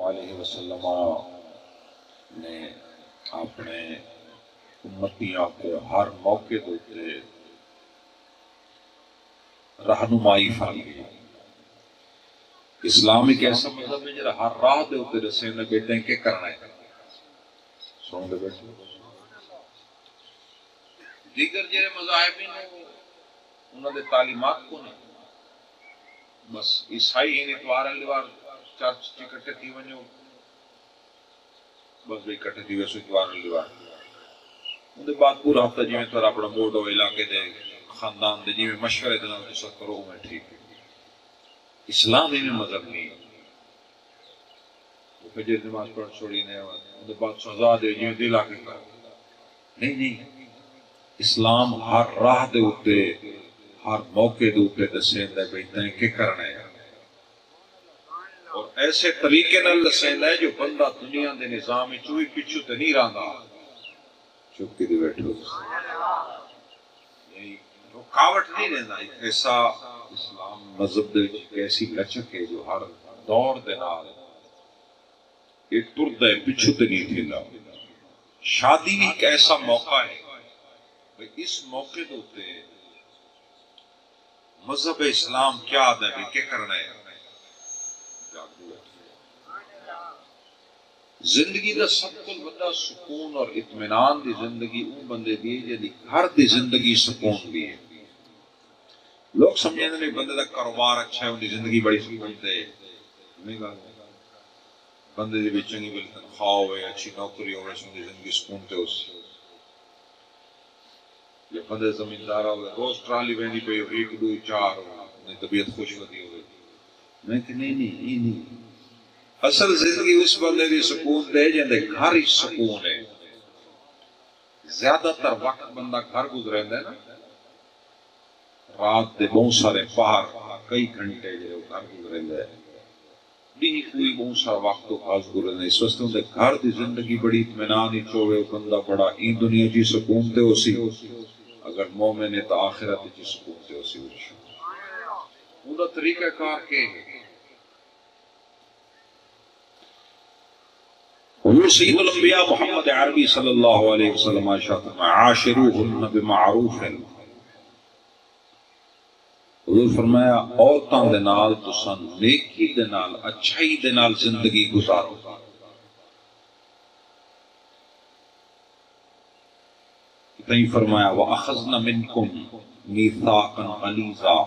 علیہ وسلم نے اپنے امتیاں کو ہر موقع دیتے رہنمائی فرمائی۔ اسلام ایک ایسا مذہب ہے جڑا ہر راہ دے اوتے دسے نے بیٹے کہ کرنا ہے۔ سن دے بیٹے دیگر جڑے مذاہب ہیں انہاں دے تعلیمات کو نہیں، بس عیسائی ہی اتوار لیوار چرچ اکٹھے تھی ونجو، بس بھی اکٹھے تھی ویسے اتوار لیوار ان دے بعد پورا ہفتہ جی میں تھوڑا اپنا موڈ ہو علاقے دے خاندان دے جی میں مشورے دے نال تسا کرو میں ٹھیک ہے۔ اسلام ہی میں مذہب نہیں، وہ فجر نماز پڑھ چھوڑی نے ان دے بعد سزا دے جی میں دل آ کے کرو، نہیں، اسلام ہر راہ دے اوتے ہر موقع دے اوتے دسیندا ہے بھئی تیں کی کرنا ہے، اور ایسے طریقے نال دسیندا ہے جو بندہ دنیا دے نظام چوئی پچھو تے نہیں رہندا۔ چپ کے بیٹھو، رکاوٹ نہیں رہندا، ایسا اسلام مذہب دے وچ ایسی لچک ہے جو ہر دور دے نال ایک تردا ہے پچھو تے نہیں تھیندا۔ شادی بھی ایک ایسا موقع ہے، اس موقع دوتے مذہب اسلام کیا آدھا ہے کیا کرنا ہے۔ زندگی دا سب کو بڑا سکون اور اطمینان دی زندگی اون بندے دی جی گھر دی زندگی سکون دی ہے۔ لوگ سمجھیں نہیں بندے دا کاروبار اچھا ہے ان دی زندگی بڑی سکون دے، نہیں گا بندے دی بھی چنگی بلی تنخواہ ہوئے اچھی نوکری ہوئے ان دی زندگی سکون تے اس یا بندے زمیندارہ ہوئے روز ٹرالی بہنی پہ ایک دو چار ہو انہیں طبیعت خوش ہوتی ہوئے، میں کہ نہیں اصل زندگی اس بندے دی سکون دے جاندے گھر ہی سکون ہے۔ زیادہ تر وقت بندہ گھر گزرے ہے نا، رات دے بہت سارے پار کئی گھنٹے جو گھر گزرے ہے، نہیں کوئی بہت سارا وقت تو خاص گزرے ہے، اس واسطے ان دے گھر دی زندگی بڑی اطمینان ہی چھوڑے بندہ بڑا این دنیا جی سکون تے ہو سی، اگر مومن ہے تو آخرت جی سکون تے ہو سی۔ ان دا طریقہ کار کے حضور سید الانبیاء محمد عربی صلی اللہ علیہ وسلم عاشروہن بمعروف، حضور فرمایا عورتاں دے نال تساں نیکی دے نال اچھائی دے نال زندگی گزارو۔ تہیں فرمایا وَأَخَذْنَ مِنْكُمْ مِيثَاقًا غَلِيظًا،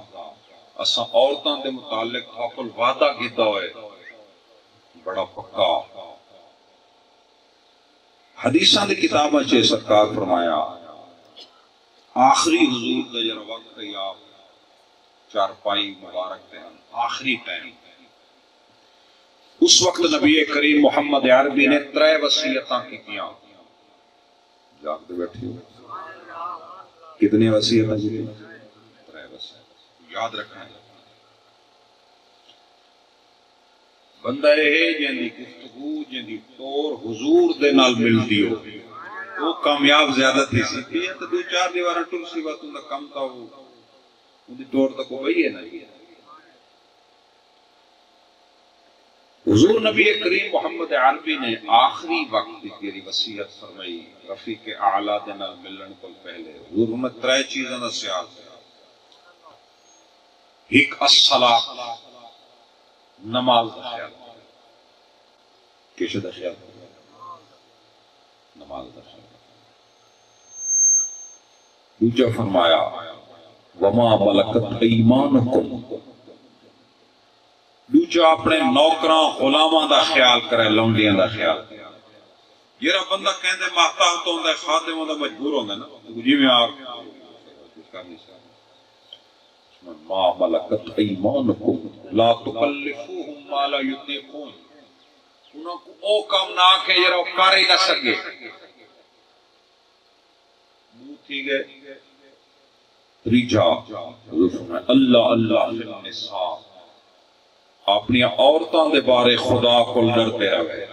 اساں عورتاں دے متعلق تھاکل وعدہ کیتا ہوئے بڑا پکا۔ حدیثاں دی کتاباں چے سرکار فرمایا آخری حضور دا جرا وقت ہے آپ چارپائی مبارک دے آخری ٹائم، اس وقت نبی کریم محمد عربی نے 3 وصیتاں کیتیاں۔ جاگ دے بیٹھے ہو کتنی وصیتاں کی؟ 3 وصیتاں یاد رکھنا ہے۔ بندہ ہے جن دی گفتگو جن دی طور حضور دے نال ملتی ہو وہ کامیاب زیادہ تھی سی، یہ تو 2-4 دیوارہ ٹر سی بات ان دا کم تھا، وہ ان دی طور تک وہی ہے نا۔ حضور نبی کریم محمد عربی نے آخری وقت کی وصیت فرمائی رفیق اعلیٰ دے نال ملن کو پہلے حضور نے 3 چیزاں دا خیال، ایک الصلاۃ نماز دا خیال، کیسے دا خیال؟ نماز دا خیال۔ دوسرا فرمایا وما ملکت ایمانکم، دوسرا اپنے نوکراں غلاماں دا خیال کرے، لونڈیاں دا خیال۔ یہ بندہ کہندے محتاج تو ہوندا ہے خادم ہوندا مجبور ہوندا نا جی میں آپ ما ملکت ایمانکم لا تکلفوہم ما لا یطیقون، انہوں کو او کام نہ کہ یہ رو کر ہی نہ سکے، منہ تھی گئے رجا اللہ اللہ فی النساء، اپنی عورتاں دے بارے خدا کو ڈرتے رہے،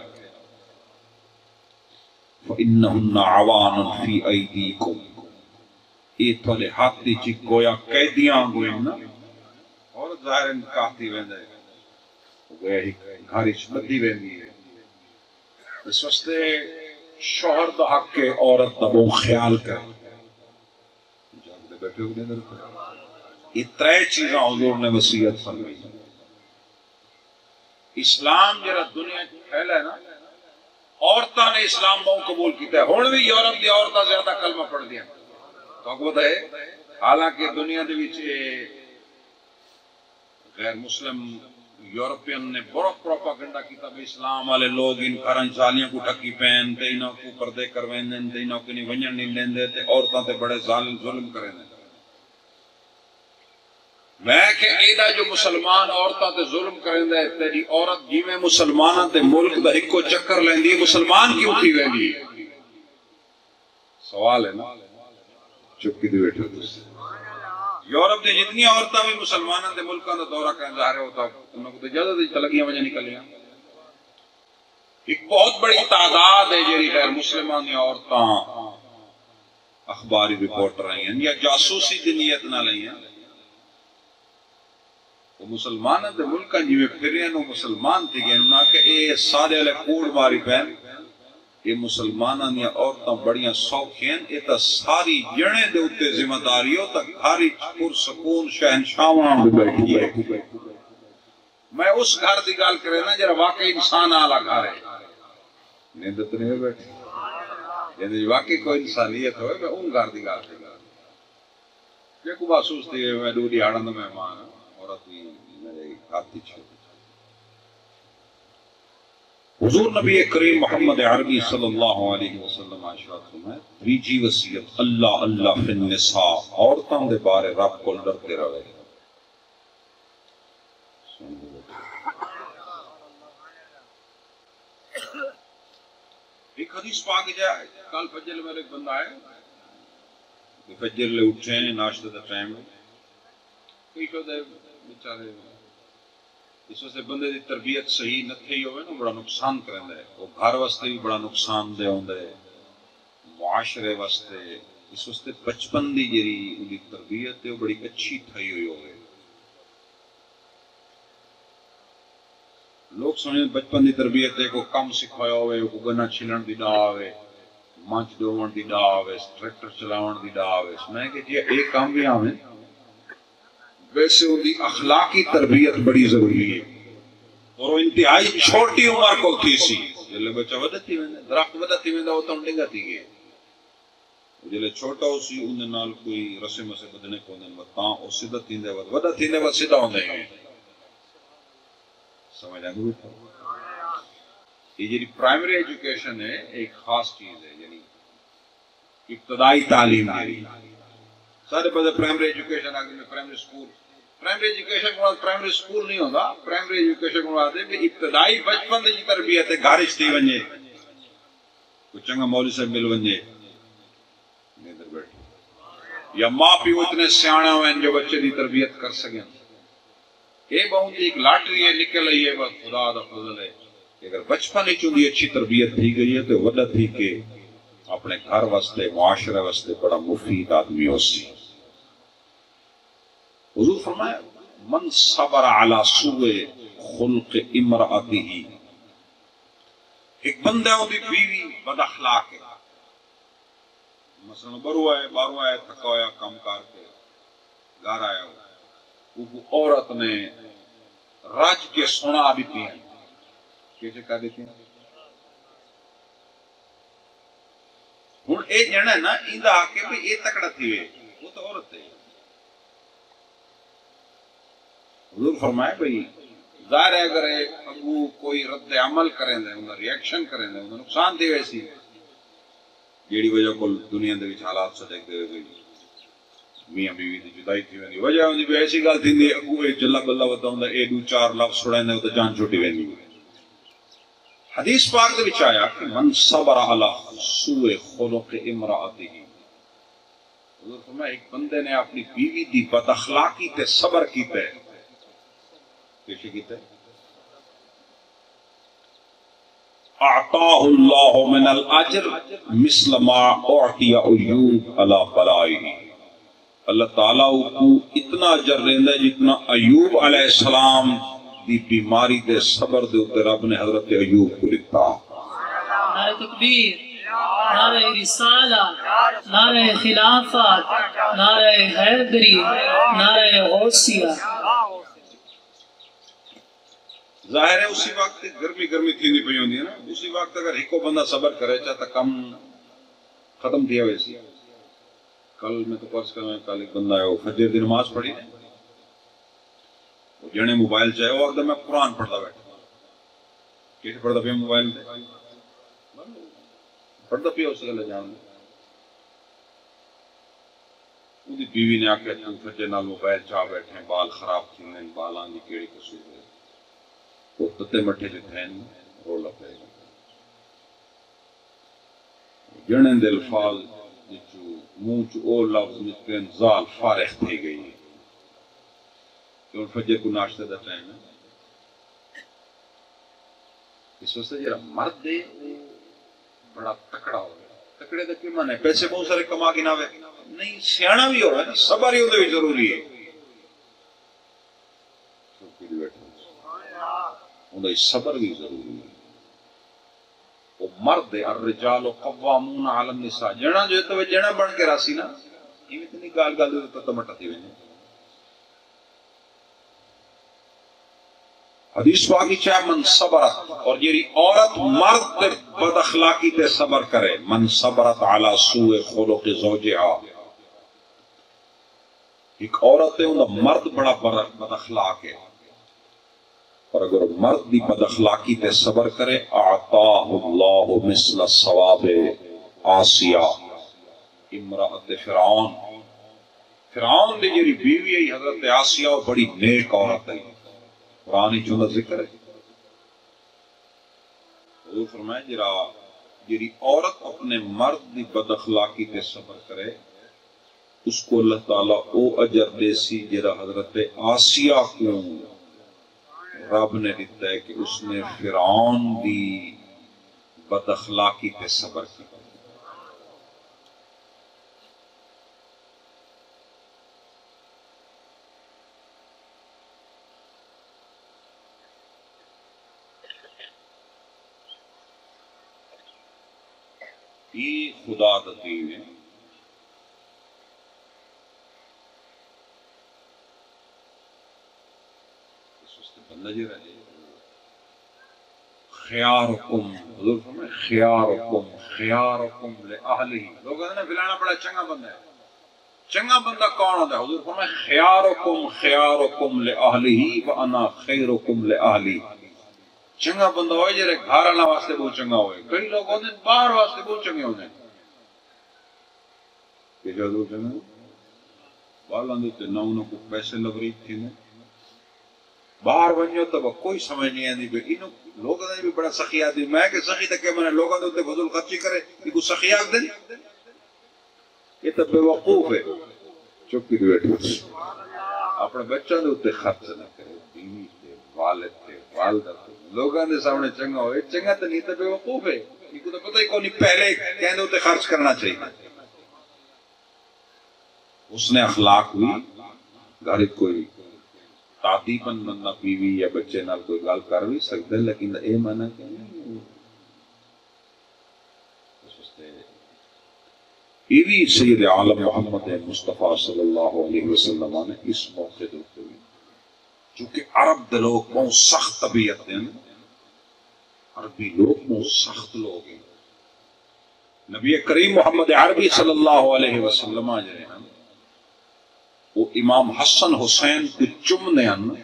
فَإِنَّهُنَّ عَوَانٌ فِي أَيْدِيكُمْ، یہ تھوڑے ہاتھ دی چی گویا قیدیاں گوئیں نا، اور ظاہر کہتی ویندے گویا ہی گھر اس بدی ویندی ہے، اس واسطے شوہر دا حق کے عورت دا بہت خیال کرے. جاگتے بیٹھے ہو نہیں، یہ ترے چیزاں حضور نے وصیت فرمائی. اسلام جرا دنیا پھیلا ہے نا، عورتاں نے اسلام بہت قبول کیتا ہے. ہن بھی یورپ دی عورتاں زیادہ کلمہ پڑھ دیا تو پتہ ہے، حالانکہ دنیا دے وچ غیر مسلم یورپین نے بڑا پروپاگنڈا کیتا بھی اسلام والے لوگ ان گھراں چالیاں کو ٹھکی پین تے انہاں کو پردے کرویندے تے انہاں کو نہیں ونجن نہیں لیندے تے عورتاں تے بڑے ظلم کریندے. میں کہ ایڈا جو مسلمان عورتاں تے ظلم کریندے ہے، تیری عورت جیویں مسلماناں تے ملک دا ہکو چکر لیندی ہے، مسلمان کیوں تھی ویندی ہے؟ سوال ہے نا، چپ کی دی بیٹھے تسی. یورپ دے جتنی عورتاں بھی مسلماناں دے ملکاں دا دورہ کرن جا رہے ہوتا انہاں کو تو اجازت لگیاں وجہ نکلیاں. ایک بہت بڑی تعداد ہے جیڑی غیر مسلمان دی عورتاں اخباری رپورٹر آئی ہیں یا جاسوسی دی نیت نہ لئی ہیں. وہ مسلماناں دے ملکاں جی میں پھرے ہیں مسلمان تھی گئے انہاں کہ اے سارے علیہ کوڑ ماری پہن یہ مسلماناں دیا عورتاں بڑیاں سوکھیں، یہ تا ساری جنے دے اتے ذمہ داریوں تا گھاری پر سکون شہنشاواں بھی بیٹھی ہے. میں اس گھر دی گال کرے نا جرا واقعی انسان آلہ گھر ہے، نیندت نہیں بیٹھی یعنی واقعی کوئی انسانیت ہوئے میں ان گھر دی گال کرے. یہ کو محسوس تھی میں دو دیہاڑاں دا مہمان عورت بھی میرے ہاتھی چھوڑ. حضور نبی کریم محمد عربی صلی اللہ علیہ وسلم آشات میں تریجی وصیت اللہ اللہ فی النساء، عورتاں دے بارے رب کو ڈرتے رہے. ایک حدیث پاک جائے کل فجر میں ایک بندہ ہے فجر لے اٹھے ہیں ناشتہ دا ٹائم کئی شو دے بیچارے اس واسطے بندے دی تربیت صحیح نہ تھی ہوئے نا بڑا نقصان کرندا ہے. وہ گھر واسطے بھی بڑا نقصان دہ ہوندا ہے، معاشرے واسطے. اس واسطے بچپن دی جڑی اودی تربیت ہے وہ بڑی اچھی تھی ہوئی ہوئے. لوگ سمجھیں بچپن دی تربیت ہے کو کم سکھایا ہوئے، کو گنا چھلن دی ڈا ہوئے، منچ دوون دی ڈا ہوئے، ٹریکٹر چلاون دی ڈا ہوئے. میں کہ جی ایک کام بھی آویں ویسے ان کی اخلاقی تربیت بڑی ضروری ہے اور وہ انتہائی چھوٹی عمر کو تھی سی. جلے بچہ ودتی ویندے درخت ودتی ویندا وہ تو ڈنگا تھی گئے. جلے چھوٹا ہو سی ان نال کوئی رسم سے بدنے کو نن وتاں او سیدھا تیندے ودا تیندے ود سیدھا ہوندے ہیں. سمجھ آ گئی؟ یہ جی پرائمری ایجوکیشن ہے ایک خاص چیز ہے، یعنی ابتدائی تعلیم ہے. سارے پتہ پرائمری ایجوکیشن آگے میں پرائمری سکول، پرائمری ایجوکیشن کو پرائمری سکول نہیں ہوتا. پرائمری ایجوکیشن کو آتے کہ ابتدائی بچپن دی تربیت ہے. گھرش تھی ونجے کوئی چنگا مولوی صاحب مل ونجے نیندر بیٹھے یا ماں پیو اتنے سیانے ہوئے جو بچے دی تربیت کر سکیں. یہ بہت ایک لاٹری ہے نکل رہی ہے، بس خدا دا فضل ہے. اگر بچپن ہی چوندی اچھی تربیت تھی گئی ہے تو وڈا تھی کہ اپنے گھر واسطے معاشرے واسطے بڑا مفید آدمی ہو سی. حضور فرمایا من صبر علی سوء خلق امرأته، ایک بندہ ہوتی بیوی بد اخلاق ہے، مثلا بارو آئے تھکا ہویا کام کار کے گھر آیا ہو، وہ عورت نے راج کے سنا دیتی ہیں. کیسے کہا دیتی ہیں؟ ہن اے جنا نا ایندا کے بھی اے تکڑا تھی وے وہ تو عورت ہے. حضور فرمائے بھئی ظاہر ہے اگر ابو کوئی رد عمل کریں دے انہاں ریئیکشن کریں دے انہاں نقصان دے ویسی جیڑی وجہ کو دنیا دے وچ حالات سجک دے گئی میاں بیوی دی جدائی تھی ویندی وجہ ہوندی بھی ایسی گل تھیندی ابو اے جلا بلا ودا ہوندا اے دو چار لفظ سڑیندے تے جان چھوٹی ویندی. حدیث پاک دے وچ آیا کہ من صبر علی سوء خلق امرأته، حضور فرمایا ایک بندے نے اپنی بیوی دی بد اخلاقی تے صبر کیتا ہے. کیسے کیتا ہے؟ اعطاہ اللہ من الاجر مثل ما اعطی ایوب علی بلائہ، اللہ تعالیٰ کو اتنا اجر دیندا ہے جتنا ایوب علیہ السلام دی بیماری دے صبر دے اوپر رب نے حضرت ایوب کو دتا. نعرہ تکبیر، نعرہ رسالہ، نعرہ خلافت، نعرہ حیدری، نعرہ غوثیہ۔ ظاہر ہے اسی وقت گرمی گرمی تھی نہیں پی ہوندی ہے نا، اسی وقت اگر ایک بندہ صبر کرے چاہتا کم ختم تھی ویسی۔ کل میں تو پرس کر کل ایک بندہ ہے وہ فجر دی نماز پڑھی نے، وہ جنے موبائل چاہے وہ اگر میں قرآن پڑھتا بیٹھا، کیسے پڑھتا پیا موبائل تے پڑھتا پیا اس گلے جان دی بیوی نے آکے تو فجر نال موبائل چاہ بیٹھے بال خراب تھی نے بالاں دی کیڑی قصور ہے، وہ تتے مٹھے جو تھین رولا پے گا جنے دے الفاظ جو منہ چ او لفظ نکلن زال فارغ تھی گئی کہ فجر کو ناشتے دا ٹائم ہے۔ اس واسطے جڑا مرد ہے بڑا تکڑا ہو گیا، تکڑے دا کی معنی ہے پیسے بہت سارے کما کے نہ وے نہیں، سیاںا بھی ہو نا، صبر ہی اودے وچ ضروری ہے، اودے صبر بھی ضروری ہے۔ وہ مرد ہے الرجال قوامون علی النساء، جنا جو تو جنا بن کے راسی نا ایویں تے نہیں گال گال تو ٹماٹا تھی وینے۔ حدیث پاک چا من صبرت، اور جیری عورت مرد تے بد اخلاقی تے صبر کرے، من صبرت علی سوء خلق زوجها، ایک عورت ہے انہا مرد بڑا بد اخلاق ہے، اور اگر مرد دی بد اخلاقی تے صبر کرے اعطاہ اللہ مثل ثواب آسیہ امرأت فرعون، فرعون دی جیری بیوی ہے حضرت آسیہ بڑی نیک عورت ہے، قرآن چونہ ذکر ہے۔ حضور فرمائے جیری عورت اپنے مرد دی بد اخلاقی تے صبر کرے اس کو اللہ تعالیٰ او اجر دے سی جرا حضرت آسیہ کو رب نے دیتا ہے کہ اس نے فرعون دی بد اخلاقی تے صبر کیا۔ یہ خدا دا دین ہے۔ بندہ جی رہے خیارکم، حضور فرمائے خیارکم لأہلہ، لوگ کہتے ہیں فلانا بڑا چنگا بندہ ہے، چنگا بندہ کون ہوتا ہے؟ حضور فرمائے خیارکم لأہلہ وانا خیرکم لأہلی، چنگا بندہ ہوئے جرے گھر اللہ واسطے بہت چنگا ہوئے، کئی لوگ ہوتے ہیں باہر واسطے بہت چنگے ہوتے ہیں، کہ جو حضور چنگا باہر لاندھتے نہ انہوں کو پیسے لبریت تھی نے باہر بنیو تو کوئی سمجھ نہیں آتی بھی انہوں لوگوں نے بھی بڑا سخی آتی، میں کہ سخی تک کہ میں نے لوگوں نے فضول خرچی کرے یہ کوئی سخی آگ دیں، یہ تو بے وقوف ہے، چپ کی بیٹھے اپنے بچوں نے اتنے خرچ نہ کرے، بیوی تھے والد تھے والدہ تھے، لوگوں نے سامنے چنگا ہوئے چنگا تو نہیں تو بے وقوف ہے، یہ کو تو پتہ ہی کون نہیں پہلے کہنے اتنے خرچ کرنا چاہیے۔ اس نے اخلاق ہوئی گھر کوئی تعدیباً بندہ بیوی یا بچے نال کوئی گال کر بھی سکتا ہے، لیکن اے مانا کہ بیوی سید عالم محمد مصطفیٰ صلی اللہ علیہ وسلم نے اس موقع دوتے ہوئی چونکہ عرب دے لوگ بہت سخت طبیعت ہیں، عربی لوگ بہت سخت لوگ ہیں، نبی کریم محمد عربی صلی اللہ علیہ وسلم جو ہے وہ امام حسن حسین کو چمنے ہیں،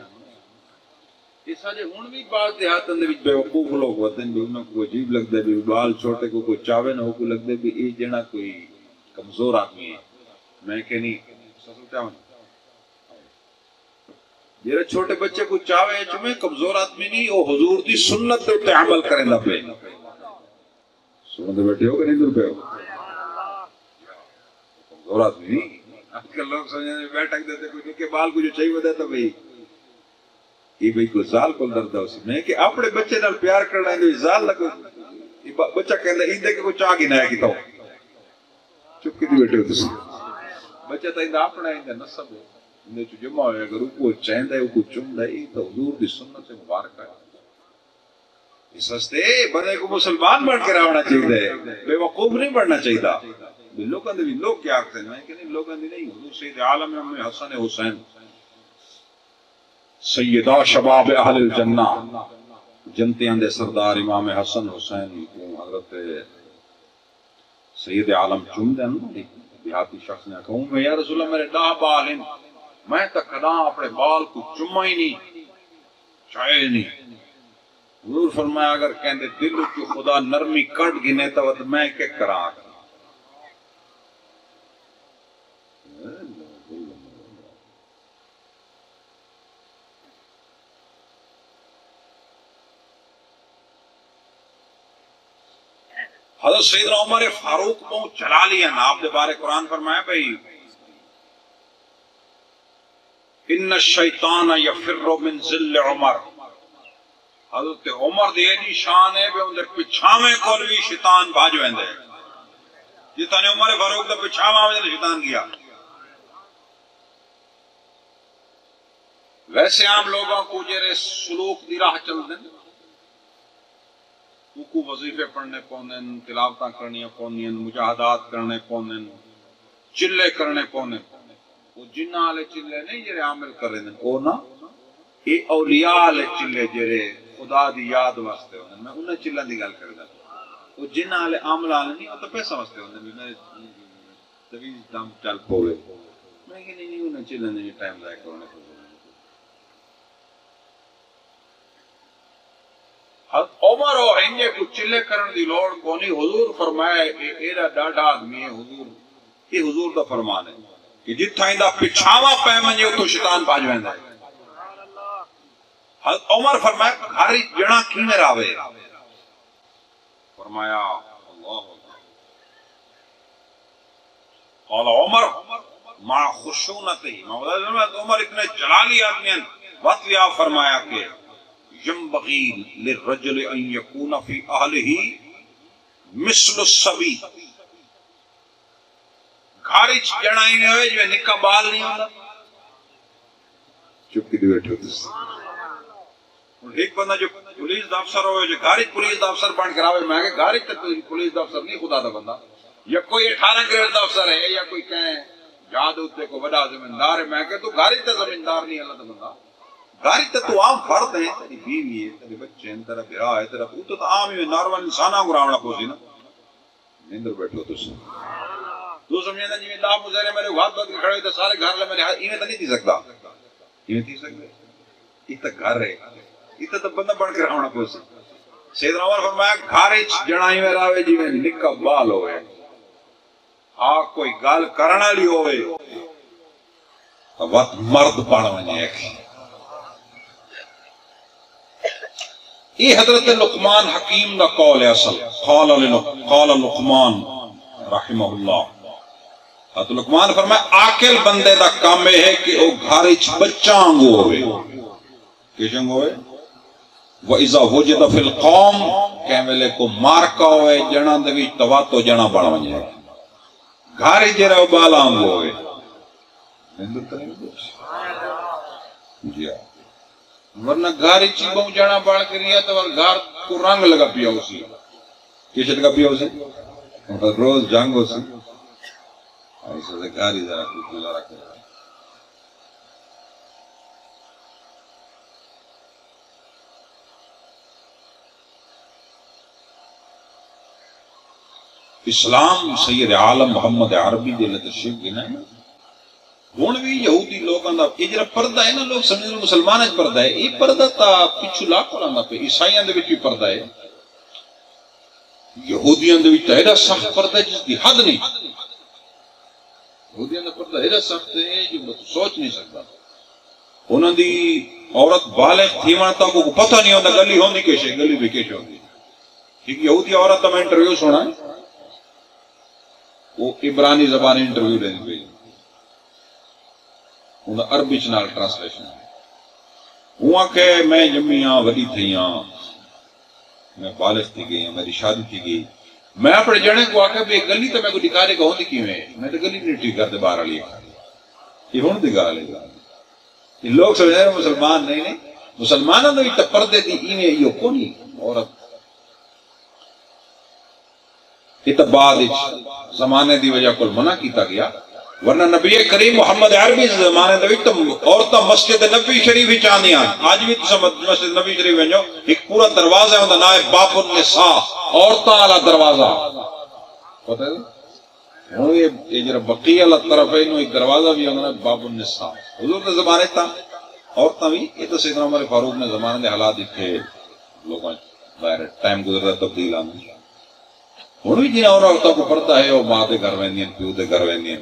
اس آجے ہون بھی بعض دیہاتاں دے وچ بے وقوف لوگ ہوتے ہیں بھی انہوں کو عجیب لگتا ہے بھی بال چھوٹے کو کوئی چاوے نہ ہو کو لگتا ہے بھی یہ جنا کوئی کمزور آدمی ہے، میں کہ نہیں سسل چاہوں جیرے چھوٹے بچے کو چاوے چمیں کمزور آدمی نہیں، وہ حضور دی سنت تے عمل کریں لپے سنت بیٹھے ہو کہ نہیں در پہ ہو کمزور آدمی نہیں۔ آج کل لوگ سمجھنے بیٹھک دیتے کوئی نکے بال کو جو چاہیے ہوتا ہے تو بھئی یہ بھئی کوئی زال کو لڑتا ہو سی میں کہ اپنے بچے نال پیار کرنا ہے تو زال لگو بچہ کہتا ہے اندے کہ کوئی چاہ گی نیا کی تو چپ کی دی بیٹھے ہوتے سی بچہ تا اندہ اپنا اندہ نصب ہے اندے چو جمع ہوئے اگر وہ چہندہ ہے وہ چمدہ ہے تو حضور دی سنت سے مبارک ہے، سستے بندے کو مسلمان بن کے رہنا چاہیے، بے وقوف نہیں بننا چاہیے۔ لوگ اندر لوگ کیا آخر ہیں کہ نہیں، لوگ اندر نہیں، حضور سید عالم ام حسن حسین سیدہ شباب اہل الجنہ، جنتیاں دے سردار امام حسن حسین کو حضرت سید عالم چن دیں۔ دیہاتی شخص نے کہوں میں، یا رسول اللہ میرے 10 بال ہیں، میں تو کداں اپنے بال کو چما ہی نہیں، چاہے نہیں۔ حضور فرمایا اگر کہندے دل کی خدا نرمی کٹ گنے تو میں کیا کراں۔ حضرت سیدنا عمر فاروق کو چلا لیا نا، آپ نے بارے قرآن فرمایا بھئی ان الشیطان یفر من ذل عمر۔ حضرت عمر دی ایڈی شان ہے بے اندر پچھاویں کول بھی شیطان بھاج ویندے، جتنا نے عمر فاروق دا پچھاواں میں شیطان کیا۔ ویسے عام لوگوں کو جرے سلوک دی راہ چل دیں، کو وظیفے پڑھنے پوندن، تلاوتاں کرنیاں پوندیاں، مجاہدات کرنے پوندن، چلے کرنے پوندن۔ وہ جنہ والے چلے نہیں جڑے عامل کرے دن، وہ نا یہ اولیاء والے چلے جڑے خدا دی یاد واسطے ہوندے۔ میں انہاں چلاں دی گل کردا، وہ جنہ والے عامل والے نہیں، وہ تو پیسہ واسطے ہوندے۔ میں تویز دم چل پوے، میں کہ نہیں انہاں چلاں دی ٹائم ضائع کرنے کو۔ عمر ہو انجے کو چلے کرن دی لوڑ کونی۔ حضور فرمایا ایرا ڈاڈا آدمی ہے، حضور یہ حضور دا فرمان ہے کہ جتھا اندا پچھاوا پے منجے تو شیطان بھاج ویندا ہے۔ حضرت عمر فرمایا گھر جنا کیویں راوے؟ فرمایا اللہ قال عمر مع خشونته، عمر اتنے جلالی آدمی ہیں، وطلیا فرمایا کہ ينبغي للرجل ان يكون في اهله مثل الصبي۔ گھر وچ جنا ہی ہوئے جو نکا بال نہیں ہوندا، چپ کے بیٹھے ہوتے۔ ایک بندہ جو پولیس دا افسر ہوئے، جو گھر وچ پولیس دا افسر بن کر آوے، میں کہ گھر وچ تو پولیس دا افسر نہیں، خدا دا بندہ، یا کوئی 18 گریڈ دا افسر ہے، یا کوئی کہیں جہاد اتے کو بڑا زمیندار ہے، میں کہ تو گھر وچ تے زمیندار نہیں، اللہ دا بندہ گھر تو عام فرد ہے، تیری بیوی ہے، تیرے بچے ہیں، تیرا بھرا ہے، تیرا پوت تو عام ہی نارمل انساناں کو راونا پوسی نا۔ نیندر بیٹھو تو سمجھنا جی میں دا مظاہرے میرے ہاتھ بد کے کھڑے تو سارے گھر لے میرے ہاتھ ایویں تو نہیں تھی سکتا، ایویں تھی سکتے، یہ تو گھر ہے، یہ تو بندہ بن کے راونا پوسی۔ سیدنا عمر فرمایا گھر وچ جنا ہی راوے جی میں نکا بال ہوئے، ہاں کوئی گل کرن والی ہوئے وقت مرد بن ونجے۔ یہ حضرت لقمان حکیم دا قول ہے اصل، قال لقمان رحمہ اللہ۔ حضرت لقمان فرمایا عاقل بندے دا کام ہے کہ وہ گھر وچ بچہ وانگو ہوئے، کس وانگو ہوئے؟ وَإِذَا وُجِدَ فِي الْقَوْمِ کہ ویلے کو مارکا ہوئے جنا دے وچ تواتو جنا بن ونجے، گھر وچ رہو بالا وانگو ہوئے۔ جی ہاں، ورنہ گھر چی بہوں جانا بڑھ کریا تو گھر کو رنگ لگا پیا اسی، کیسے لگا پیا اسی؟ روز جنگ ہو سی، ایسا سے گھر ہی ذرا کچھ گزارا کرا۔ اسلام سید عالم محمد عربی دے تشریف گنا ہے، ہوں بھی یہودی لوگوں کا یہ جڑا پردہ ہے نا، لوگ سمجھتے ہیں مسلمان پردہ ہے، یہ پردہ تا پچھو لاکھ آندا پہ، عیسائیاں دے وچ بھی پردہ ہے، یہودیاں دے وچ ایڈا سخت پردہ ہے جس کی حد نہیں، یہودیاں دا پردہ ایڈا سخت ہے جو سوچ نہیں سکتا۔ انہاں دی عورت بالغ تھیوان تا کو پتہ نہیں ہوندا گلی ہوندی کیسے، گلی بھی کیسے ہوندی۔ ایک یہودی عورت کا میں انٹرویو سنا ہے، وہ عبرانی زبان انٹرویو لینی پئی، انہاں عربی چنال ٹرانسلیشن ہوا کہ میں جمیاں وڈی تھیاں، میں بالغ تھی گئی، میری شادی تھی گئی، میں اپنے جنے کو آکھا بھی گلی تو میں کو دکھا رہے کہ ہوندی کیوں ہے، میں تو گلی نہیں ٹھیک کرتے باہر والی یہ ہون دی گل ہے۔ یہ لوگ سمجھ رہے ہیں مسلمان نہیں، مسلمانوں نے بھی پردے دی ایویں ایو کونی عورت اتباد زمانے دی وجہ کو منع کیتا گیا، ورنہ نبی کریم محمد عربی زمانے دے تو عورتاں مسجد نبی شریف ہی چاندیاں، آج بھی تساں مسجد نبی شریف وچ ایک پورا دروازہ ہوندا نا ہے باب النساء، عورتاں والا دروازہ، پتہ ہے ہوں یہ جڑا بقیہ والا طرف ہے انہوں ایک دروازہ بھی ہوندا ہے باب النساء۔ حضور نے زمانے تا عورتاں بھی، یہ تو سیدنا عمر فاروق نے زمانے دے حالات دیکھے، لوگوں ظاہر ٹائم گزرتا تبدیل آنا، ہوں بھی جنہیں عورتوں کو پڑھتا ہے وہ ماں دے گھر ویندیاں پیو دے گھر ویندیاں،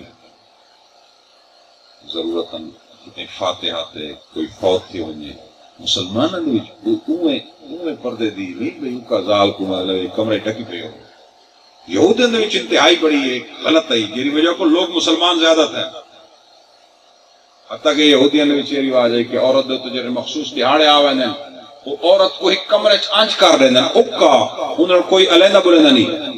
ضرورتاً کتنے فاتحہ تے کوئی فوت تھی ونجے مسلمانوں نے پردے دی نہیں بھئی کا زال کو مطلب کمرے ٹکی پہ ہو، یہودیوں نے انتہائی بڑی ایک غلط ہے جی وجہ کو لوگ مسلمان زیادہ تھے، حتیٰ کہ یہودیوں نے یہ رواج ہے کہ عورت دے تو جڑے مخصوص دہاڑے آوے نے وہ عورت کو ایک کمرے آنچ کر دینا اکا انہوں کوئی علیحدہ بولنا نہیں۔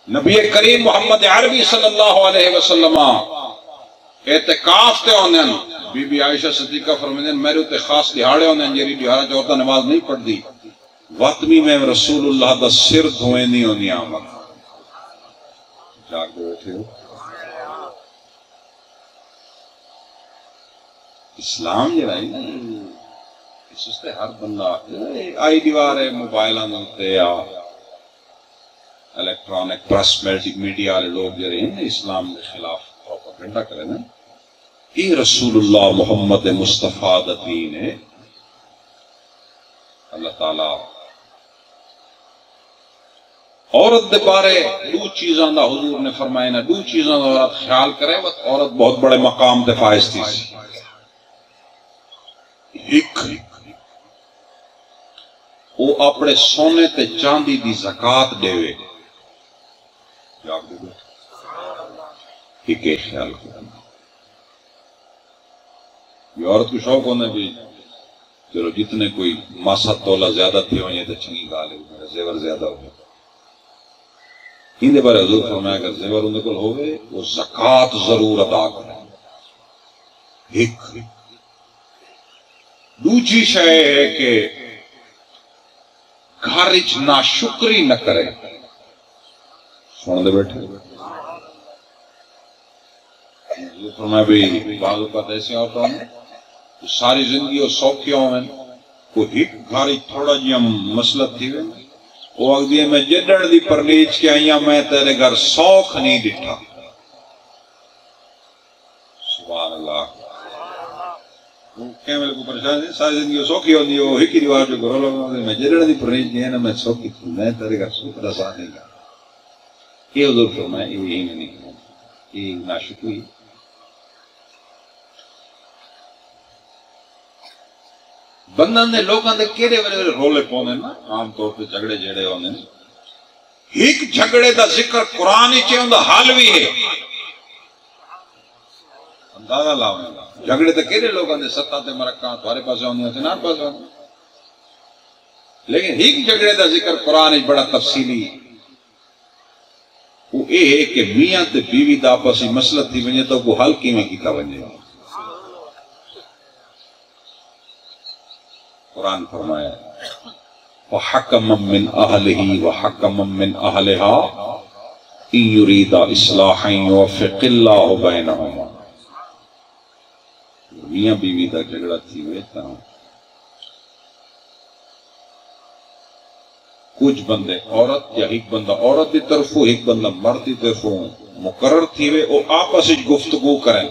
نبی کریم محمد عربی صلی اللہ علیہ وسلم اعتکاف تے ہوندے ہیں، بی بی عائشہ صدیقہ فرماندے ہیں میرے تے خاص دہاڑے ہوندے ہیں جڑی دہاڑے عورتاں نماز نہیں پڑھدی، وطمی میں رسول اللہ دا سر دھوئیں نہیں ہونی آمد، جاگ دے بیٹھے ہو۔ اسلام جو ہے اس سے ہر بندہ آئی دیوار ہے موبائل تے یا الیکٹرانک پریس میڈیا والے لوگ جو ہیں اسلام کے خلاف پروپیگنڈا کریں نا، یہ رسول اللہ محمد مصطفیٰ دا دین ہے۔ اللہ تعالیٰ عورت دے بارے دو چیزاں دا حضور نے فرمائے نا، دو چیزاں دا عورت خیال کرے وقت عورت بہت بڑے مقام تے فائز تھی، ایک وہ اپنے سونے تے چاندی دی زکات دے وے، ایک خیال کرنا۔ یہ عورت کو شوق ہونا بھی چلو جتنے کوئی ماسا تولا زیادہ تھے ہوئے تو چنگی گال ہے میرا زیور زیادہ ہو گیا، اندے بارے حضور فرمایا کہ زیور اندے کل ہوئے وہ زکات ضرور ادا کریں۔ ایک دوسری شے ہے کہ گھر وچ ناشکری نہ کرے، سن دے بیٹھے حضور فرمایا بھی بعض اوقات ایسے عورتوں نے ساری زندگی وہ سوکھیاں ہوئے کوئی ایک گھر تھوڑا جہا مسلط تھی ہوئے وہ اگدی ہے میں جڈڑ دی پرلیج کے آئیاں میں تیرے گھر سوکھ نہیں ڈٹھا، سبحان اللہ۔ وہ کہیں میرے کو پریشان ہے ساری زندگی وہ سوکھی ہوتی ہے وہ ایک ہی دیوار جو گھروں لوگوں نے میں جڈڑ دی پرلیج نہیں ہے نا میں سوکھی تھی میں تیرے گھر سوکھ رسا نہیں گا، یہ حضور فرمایا یہی میں نہیں کروں، یہ ناشکری۔ بندہ نے لوگوں نے کیڑے ویلے رولے پونے نا عام طور پہ جھگڑے جڑے ہونے ایک جھگڑے دا ذکر قرآن وچ ہوندا حل بھی ہے، اندازہ لاؤ جھگڑے تے کیڑے لوگوں نے ستا تے مرکاں تھوڑے پاسے ہوندیاں تے نال پاسے ہوندیاں، لیکن ایک جھگڑے دا ذکر قرآن وچ بڑا تفصیلی وہ یہ ہے کہ میاں تے بیوی دا آپسی مسئلہ تھی ونجے تو وہ حل کیویں کیتا ونجے۔ قرآن فرمایا وَحَكَمًا مِّنْ أَهْلِهِ وَحَكَمًا مِّنْ أَهْلِهَا إِن يُرِيدَ إِصْلَاحًا يُوَفِّقِ اللَّهُ بَيْنَهُمَا۔ میاں بیوی دا جھگڑا تھی ہوئے تا کچھ بندے عورت یا ایک بندہ عورت دی طرفوں ایک بندہ مرد دی طرفوں مقرر تھی ہوئے وہ آپس وچ گفتگو کریں،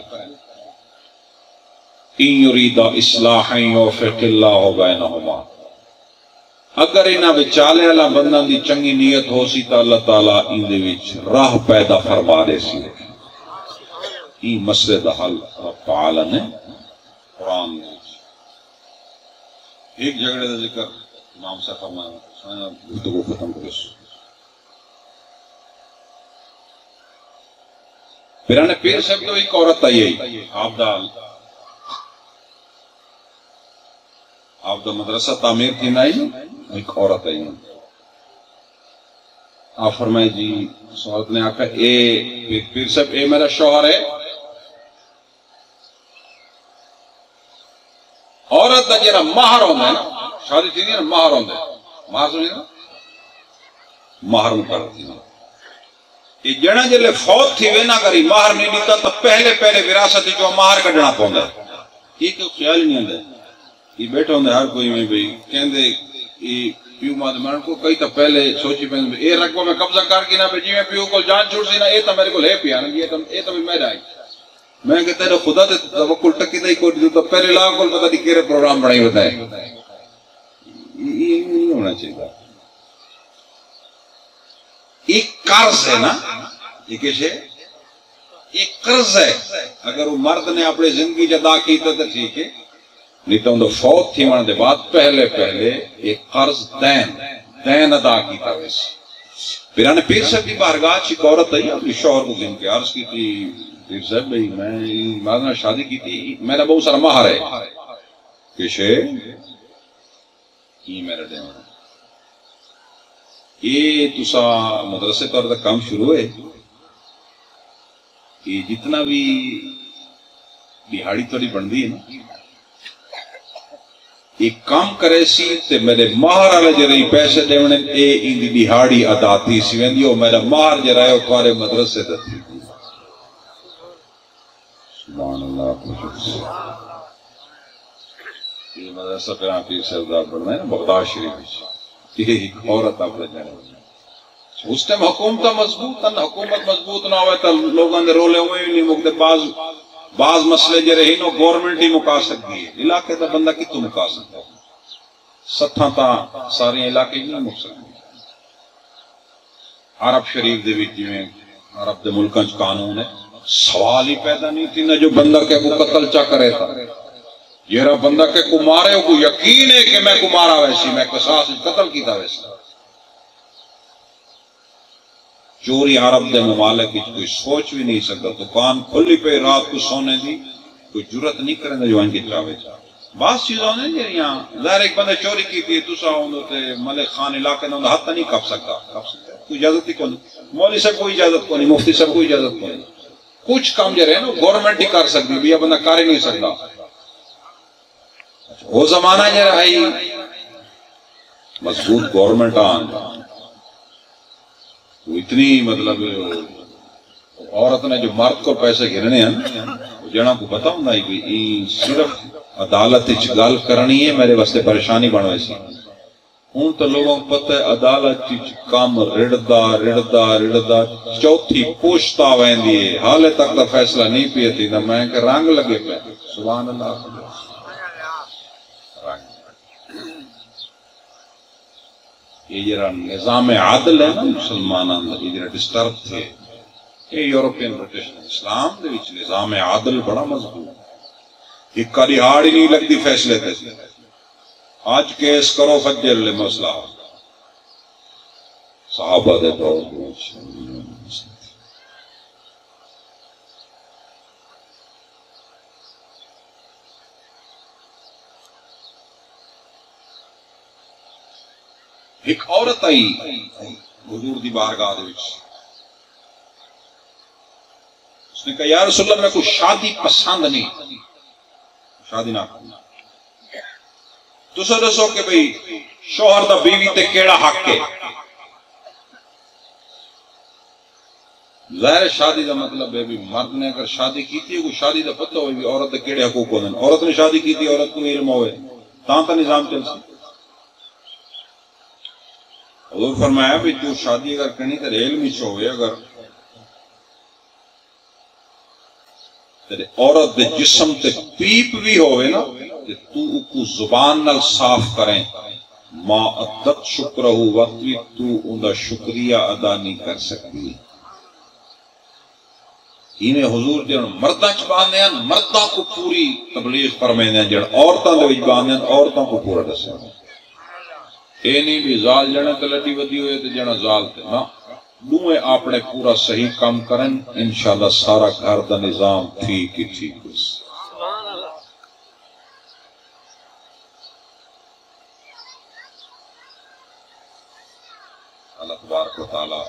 ان یرید اصلاحا یوفق اللہ بینہما، اگر انہاں وچالے والا بندہ دی چنگی نیت ہو سی تو اللہ تعالیٰ ان دے وچ راہ پیدا فرما دے سی۔ یہ مسئلے دا حل رب تعالیٰ نے قرآن میں ایک جھگڑے دا ذکر امام سے فرمایا گفتگو ختم کرے سو۔ پیرانے پیر صاحب تو ایک عورت آئی آپ دا مدرسہ تعمیر تھی نائی ایک عورت آئی آپ فرمائے جی اس عورت نے آکھا اے پیر صاحب اے میرا شوہر ہے، عورت دا جیرا مہر ہوندہ ہے نا شادی تھی نہیں نا مہر ہوندہ ہے، مہر سمجھے نا مہر مقرر تھی یہ جنا جلے فوت تھی وے نہ کری مہر نہیں دیتا تو پہلے وراثت جو مہر کڈنا پوندا یہ کوئی خیال ہی نہیں آندا یہ بیٹھا ہوندا ہر کوئی میں بھئی کہندے یہ پیو ماں من کو کئی تو پہلے سوچی پہ اے رقبہ میں قبضہ کر کے نہ جی میں پیو کو جان چھوڑ سی نہ اے تو میرے کو ہے پیا یہ تو میرا ہے میں کہ تیرے خدا تے توکل ٹکی نہیں کوئی تو پہلے لا کو پتہ نہیں کیڑے پروگرام بنائی ہوتا ہے یہ نہیں ہونا چاہیے ایک قرض ہے نا یہ کیسے ایک قرض ہے اگر وہ مرد نے اپنے زندگی ادا کی تو ٹھیک ہے نہیں تو فوت تھی ون دے بعد پہلے ایک قرض دین ادا کیتا ویسے پھر پیر صاحب کی بارگاہ ایک عورت آئی اپنے شوہر کو گن کے عرض کی تھی پیر صاحب بھائی میں شادی کی تھی میرا بہت سارا مہر ہے کیسے یہ میرا دین یہ تسا مدرسے طور تک کام شروع ہے یہ جتنا بھی دہاڑی تھوڑی بنتی ہے نا ایک کام کرے سی تے میرے مہر والے جڑے پیسے دیونے اے ان دی دہاڑی ادا تھی سی ویندی او میرا مہر جڑا ہے او تھارے مدرسے تے تھی سبحان اللہ یہ مدرسہ پہ پیر صاحب پڑھنا ہے نا بغداد شریف یہ ایک عورت آپ نے جانے اس ٹائم حکومت مضبوط نہ ہوئے تو لوگوں نے رولے ہوئے نہیں مکتے بعض مسئلے جو رہی نو گورنمنٹ ہی مکا سکتی ہے علاقے تا بندہ کتوں مکا سکتا ہے ستھاں تا سارے علاقے ہی نہیں مک سکتے عرب شریف دے وچ جویں عرب دے ملکاں چ قانون ہے سوال ہی پیدا نہیں تھی نہ جو بندہ کہ کو قتل چا کرے تھا جیرا بندہ کہ کو مارے کو یقین ہے کہ میں کو مارا ویسی میں قصاص قتل کیتا ویسا چوری عرب دے ممالک کوئی سوچ بھی نہیں سکتا دکان کھلی پہ رات کو سونے دی کوئی جرت نہیں کریں جو ان کے چاہے بعض چیزوں نے یہاں ظاہر ایک بندے چوری کی تھی تسا ہوندے ملک خان علاقے نے ہاتھ نہیں کپ سکتا کوئی اجازت ہی کون مولوی صاحب کوئی اجازت کون مفتی صاحب کوئی اجازت کون کچھ کام جو رہے نا گورنمنٹ ہی کر سکتی بھی یہ بندہ کر ہی نہیں سکتا وہ زمانہ جو رہی مضبوط گورنمنٹ آن اتنی مطلب عورت نے جو مرد کو پیسے گرنے ہیں جنا کو پتا ہوں کہ صرف عدالت گل کرنی ہے میرے واسطے پریشانی بن ویسی ہوں تو لوگوں کو پتہ ہے عدالت کام رڑدا چوتھی پوچھتا ویندی ہے حالے تک دا فیصلہ نہیں پی تھی نہ میں کہ رنگ لگے پہ سبحان اللہ یہ جرا نظام عادل ہے نا مسلمانوں یہ جرا ڈسٹرب تھے یہ یورپین برٹش اسلام دے وچ نظام عادل بڑا مضبوط ایک کاری ہاڑ ہی نہیں لگتی فیصلے تے آج کیس کرو فجر لے مسئلہ صحابہ دے دور ایک عورت آئی حضور دی بارگاہ دے وچ اس نے کہا یا رسول اللہ میں کوئی شادی پسند نہیں شادی نہ کرنا تو سو دسو کہ بھئی شوہر دا بیوی تے کیڑا حق ہے ظاہر شادی دا مطلب ہے بھی مرد نے اگر شادی کی تھی کوئی شادی دا پتہ ہوئی بھی عورت دے کیڑے حقوق ہونے عورت نے شادی کی تھی عورت کو علم ہوئے تا نظام چل سکتا حضور فرمایا بھی تو شادی اگر کرنی تو علم ہی ہوئے اگر تیرے عورت دے جسم تے پیپ بھی ہوئے نا کہ تو کو زبان نال صاف کریں ما عدت شکرہ وقتی تو اندہ شکریہ ادا نہیں کر سکتی انہیں حضور جن مردہ چباندے ہیں مردہ کو پوری تبلیغ فرمائیں ہیں جن عورتاں دے باندے ہیں عورتاں کو پورا دسیں اے نہیں بھی زال جنہ تے لڈی ودی ہوئے تے جنہ زال تے نا دوئے اپنے پورا صحیح کام کریں انشاءاللہ سارا گھر دا نظام ٹھیک ہی ٹھیک ہو اللہ تبارک و تعالی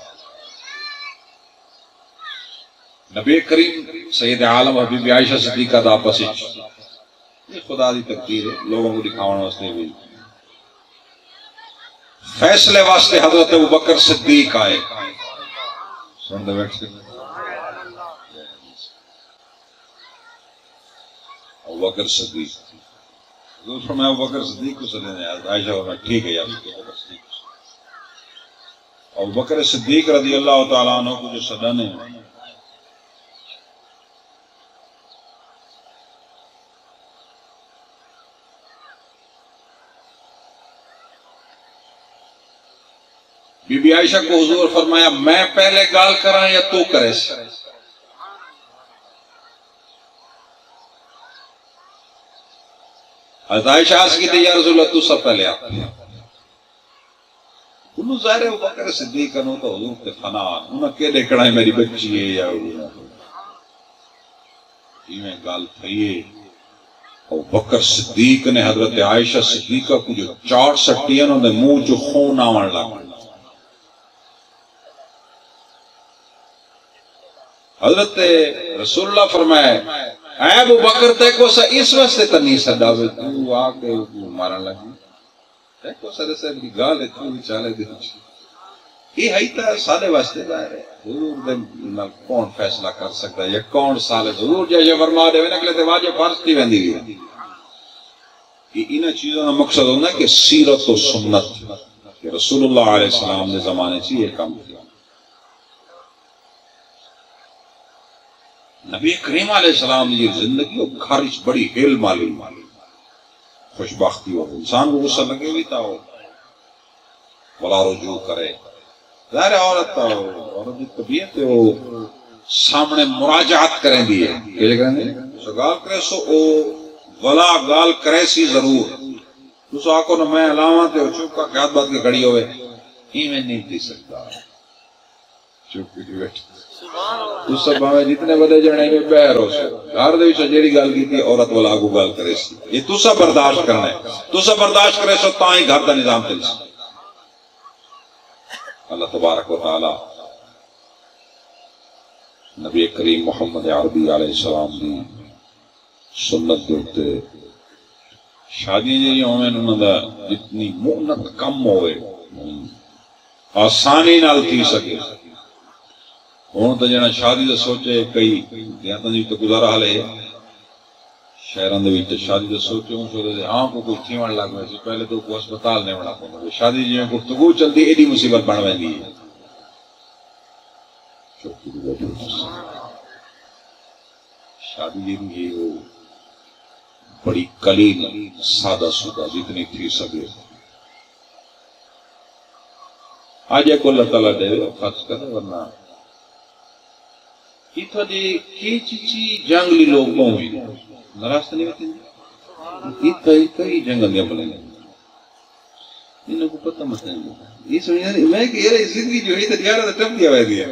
نبی کریم سید عالم حبیب عائشہ صدیقہ دا آپس یہ خدا دی تقدیر ہے لوگوں کو دکھاؤں واسطے بھی فیصلے واسطے حضرت ابوبکر صدیق آئے. سن دے بیٹھے ابوبکر صدیق. حضور فرمایا ابوبکر صدیق کو چلے جائیں. عائشہ فرمایا ٹھیک ہے یا ابوبکر صدیق. ابوبکر صدیق رضی اللہ تعالیٰ عنہ کو جو سدانے ہیں بی بی عائشہ کو حضور فرمایا میں پہلے گال کراں یا تو کرے سے. حضرت عائشہ آس کی تھی یا رسول اللہ تو سب پہلے آپ انہوں ظاہر ہے ابوبکر صدیق کنو تو حضور تے فنا انہوں کہ دیکھنا ہے میری بچی ہے یا یہ میں گال تھئیے. ابوبکر صدیق نے حضرت عائشہ صدیقہ کو جو چاٹ سٹی انہوں نے منہ جو خون آوان لگا. حضرت رسول اللہ فرمائے اے ابو بکر تے کو سا اس واسطے تنی سڈاوے تو آ کے مارن لگی تے کو سا سے بھی گال ہے تو چالے دے یہ ہے تا سادے واسطے ظاہر ہے. حضور دے نال کون فیصلہ کر سکتا ہے یا کون سال حضور جے فرما دے نکلے تے واجب فرض تھی ویندی ہے. یہ انہاں چیزوں کا مقصد ہوندا ہے کہ سیرت و سنت کہ رسول اللہ علیہ السلام دے زمانے سے یہ کام کیا. نبی کریم علیہ السلام کی زندگی اور خارج بڑی ہیل مالی خوشبختی ہو انسان کو غصہ لگے بھی تھا بلا رجوع کرے. ظاہر عورت کی طبیعت ہے وہ سامنے مراجعت کریں دی ہے کہ کریں دی سو گال کرے سو او ولا گال کرے سی ضرور تو سو آکو نہ میں علامہ تے چپ کا قیاد بات کی کھڑی ہوئے ہی میں نہیں تھی سکتا چپ کی بیٹھ تو سب ہمیں جتنے بڑے جانے میں بہر ہو سکتا گھر دے وچ جیڑی گل کیتی عورت والا آگو گل کرے سی یہ تو سب برداشت کرنا ہے تو سب برداشت کرے سو تاں ہی گھر دا نظام چل سی. اللہ تبارک و تعالی نبی کریم محمد عربی علیہ السلام دی سنت دے تے شادی جی ہوئے انہوں دا جتنی مؤنت کم ہوئے آسانی نال تھی سکے. ہوں تو جنا شادی دا سوچے کئی دیہاتاں دی تو گزارا حال ہے شہراں دے وچ شادی دا سوچے ہوں سوچے ہاں کو کوئی تھیون لگ وے سی پہلے تو کو ہسپتال نہیں بنا پوندا شادی جویں گفتگو چلدی ایڈی مصیبت بن ویندی ہے. شادی جی وہ بڑی قلیل سادہ سودہ جتنی تھی سکے آج کو اللہ تعالیٰ دے خرچ کرے ورنہ اتھا جی کی چیچی جنگلی لوگ ہوئی نراست نہیں ہوتی اتھا ہی جنگل دیا بلیں گے انہوں کو پتہ مت نہیں یہ سمجھا نہیں میں کہ یہ زندگی جو ہے تجارہ دا ٹپ دیا ہوئے دیا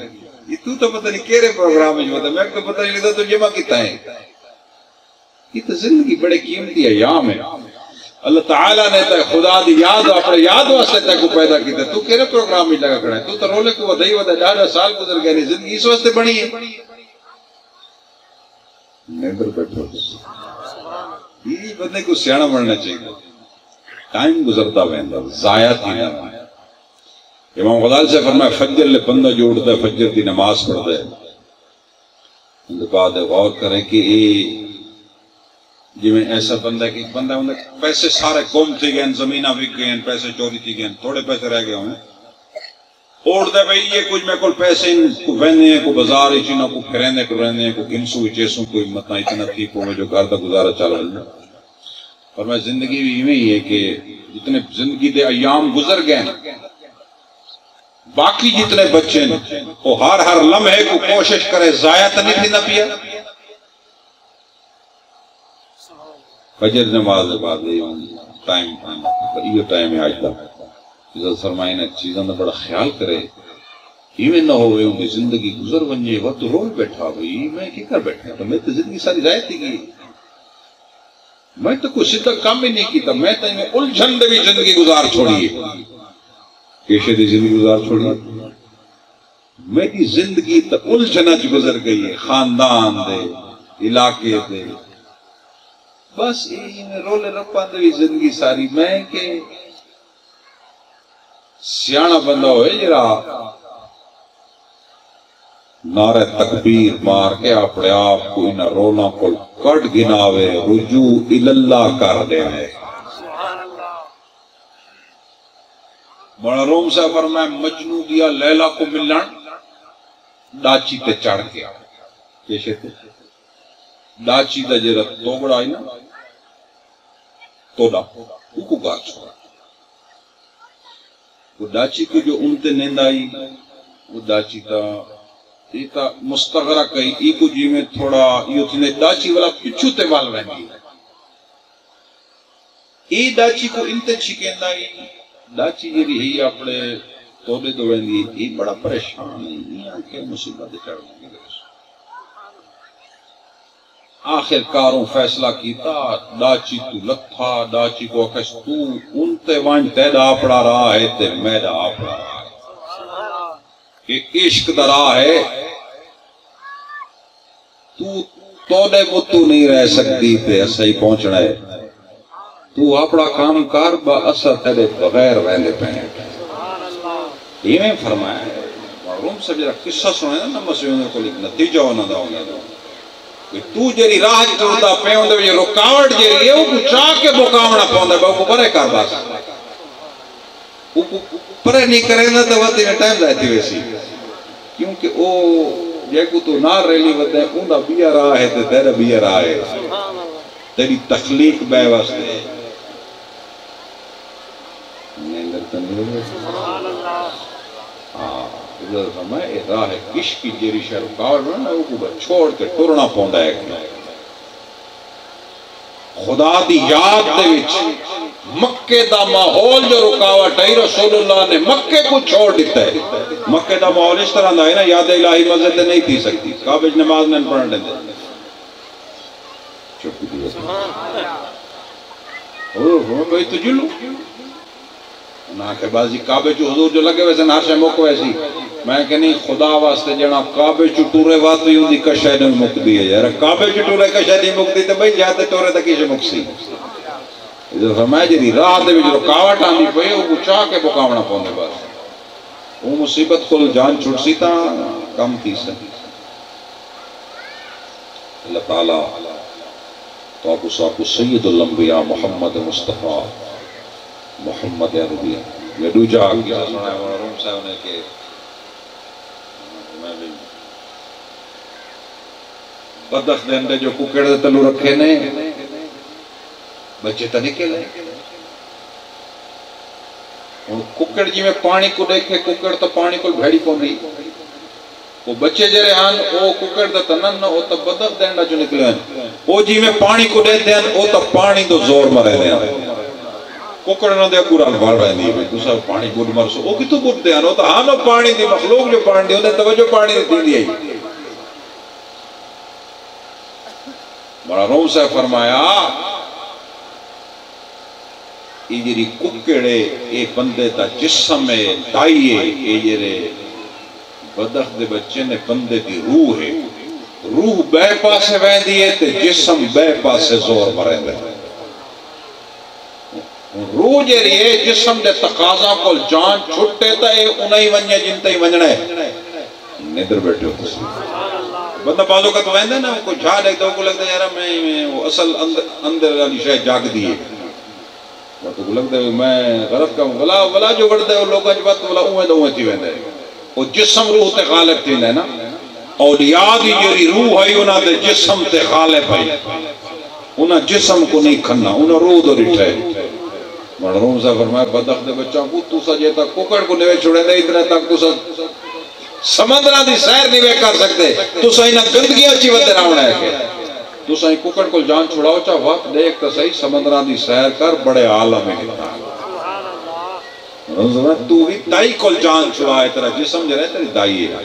یہ تو پتہ نہیں کیرے پروگرام میں جو ہوتا میں تو پتہ نہیں لیتا تو جمع کیتا ہے. یہ تو زندگی بڑے قیمتی ایام ہے. اللہ تعالیٰ نے تو خدا دی یاد اپنے یاد واسطے تک کو پیدا کیتا تو کیرے پروگرام میں لگا کھڑا ہے تو رولے کو ودائی ودا 10 سال گزر گئے نہیں زندگی اس واسطے بنی ہے نیبر بیٹھو یہ بندے کو سیانا بننا چاہیے. ٹائم گزرتا ویندا ضائع تھی نہ. امام غزالی سے فرمایا فجر لے بندہ جو اٹھتا ہے فجر کی نماز پڑھتا ہے ان بعد غور کریں کہ جی میں ایسا بندہ کہ بندہ پیسے سارے گم تھی گئے زمینہ بک گئے پیسے چوری تھی گئے تھوڑے پیسے رہ گئے ہوئے اوڑ بھئی یہ کچھ میں کل پیسے کو بہنے ہیں کو بازار چینہ کو پھرینے کو رہنے ہیں کو گنسو چیسوں کوئی متنا اتنا ٹھیک ہو میں جو گھر کا گزارا چل رہا ہے. اور میں زندگی بھی ہی ہے کہ جتنے زندگی دے ایام گزر گئے باقی جتنے بچے وہ ہر لمحے کو کوشش کرے ضائع تو نہیں تھی نہ پیا. فجر نماز بعد ٹائم یہ ٹائم ہے آج تک عزت فرمائے نے چیزوں کا بڑا خیال کرے ایویں نہ ہوئے ان کی زندگی گزر ونجے وہ تو روز بیٹھا ہوئی میں کیا کر بیٹھا تو میں تو زندگی ساری ضائع تھی گئی میں تو کوئی سیدھا کام ہی نہیں کیتا میں تو الجھن دے بھی زندگی گزار چھوڑی ہے کیشے دی زندگی گزار چھوڑی ہے میری زندگی تو الجھنا چ گزر گئی ہے خاندان دے علاقے دے بس یہ رولے رپا دے بھی زندگی ساری میں کہ سیاح بندہ ہوئے جرا نعرہ تکبیر مار کے اپنے آپ کو ان رونا کو کٹ گناوے رجوع الاللہ کر دے ہے. مولانا روم صاحب فرمائے مجنو دیا لیلا کو ملن ڈاچی تے چڑھ گیا کیسے تے ڈاچی دا جرا توگڑا ہے نا توڑا کو گار چھوڑا وہ ڈاچی کو جو انتے نیند آئی وہ ڈاچی تا ایتا مستغرق ہے ای کو جی میں تھوڑا یہ تھی ڈاچی والا پچھو تے وال رہنگی ای ڈاچی کو انتے چھکیند آئی ڈاچی جی ہی اپنے توڑے دو رہنگی ای بڑا پریشان ہے یہ کہ مصیبت چڑھ گئی. آخر کاروں فیصلہ کیتا ڈاچی تو لتھا ڈاچی کو کس تو انتے وان تیدا اپڑا رہا ہے تے میدا اپڑا رہا ہے کہ عشق درا ہے تو توڑے بتو نہیں رہ سکتی تے اسا ہی پہنچنا ہے تو اپنا کام کار با اثر تیرے بغیر رہنے پہنے. یہ میں فرمایا ہے روم سے جرا قصہ سنے نا مسیحوں کو ایک نتیجہ ہونا دا ہونا دا تو جری راہ چلتا پہ ہوندے یہ رکاوٹ جری ہے وہ چاہ کے مقامنا پہندا ہے وہ پرے کار باس وہ پرے نہیں کرے نا تو وقت میں ٹائم جاتی ویسی کیونکہ وہ جے کو تو نہ ریلی ودے اوندا بیا راہ ہے تے تیرا بیا راہ ہے تیری تخلیق بے واسطے سبحان اللہ ادھر فرمائے راہ عشق کی جیری شہ رکاوٹ میں وہ کو چھوڑ کے ٹرنا پوندا ہے خدا دی یاد دے وچ مکے دا ماحول جو رکاوٹ ہے رسول اللہ نے مکے کو چھوڑ دیتا ہے. مکے دا ماحول اس طرح دا ہے نا یاد الہی مسجد نہیں تھی سکتی کعبے نماز نہیں پڑھنے دے چپ دی اور بھائی تو جلو نہ کہ بازی کعبے چو حضور جو لگے ویسے ناشے موقع ویسی میں کہ نہیں خدا واسطے جنا کعبے چو ٹورے وات بھی ہوندی کشے نہیں مکدی ہے یار کعبے چو ٹورے کشے نہیں مکدی تو بھئی جاتے ٹورے تک کیسے مکسی جو فرمائے جی راہ دے جو رکاوٹ آندی پئی وہ چاہ کے بکاونا پوندے بس وہ مصیبت کو جان چھوٹ سی تا کم تھی سکی. اللہ تعالیٰ تو آپ کو سید الانبیاء محمد مصطفیٰ محمد عربی میں دو جا کیا سنا ہے اور روم صاحب نے کہ بدخ دے اندے جو ککڑ دے تلو رکھے نے بچے تا نکلے اور ککڑ جی میں پانی کو دیکھے ککڑ تا پانی کو بھیڑی کو نہیں وہ بچے جرے ہاں وہ ککڑ دا تنن وہ تا بدخ دے اندے جو نکلے ہیں وہ جی میں پانی کو دیتے ہیں وہ تا پانی دو زور مرے دے ہیں ککڑ نہ دے قرآن بھر رہے نہیں بھئی دوسرا پانی بود مرسو وہ کتو بود دے آنو تا ہانو پانی دی مخلوق جو پانی دی انہیں توجہ پانی دی دی ہے. بڑا روم سے فرمایا یہ جری ککڑے اے بندے تا جسم میں دائیے اے جرے بدخ دے بچے نے بندے دی روح ہے روح بے پاسے وین دیئے تے جسم بے پاسے زور مرے دے روح جے رہے جسم دے تقاضا کو جان چھٹے تا اے انہی ونجے جنتے ہی ونجنے ندر بیٹھے ہوتے سی بندہ بازو کا تو ویندے نا کوئی جھا دیکھ دو کو لگتا ہے یارا میں وہ اصل اندر والی شاید جاگ دیئے تو کو لگتا ہے میں غلط کا ہوں ولا جو گڑتا ہے وہ لوگاں جو بات ولا اوہ دو تھی ویندے وہ جسم روح تے غالب تھی نا اولیاء دی جری روح ہے انہاں دے جسم تے غالب ہے انہاں جسم کو نہیں کھنا انہاں روح دو رٹھے مرحوم سے فرمایا بدخ دے بچوں کو تو سا جیتا ککڑ کو نوے چھوڑے دے اتنے تک تو سا سمندرہ دی سیر نہیں کر سکتے تو سا انہا گندگی اچھی ودے راؤنا ہے کہ تو سا ککڑ کو جان چھوڑاؤ چاہ وقت دیکھ تو صحیح سمندرہ دی سیر کر بڑے عالم ہے تو بھی دائی کو جان چھوڑائے تیرا جسم جو رہے تیری دائی ہے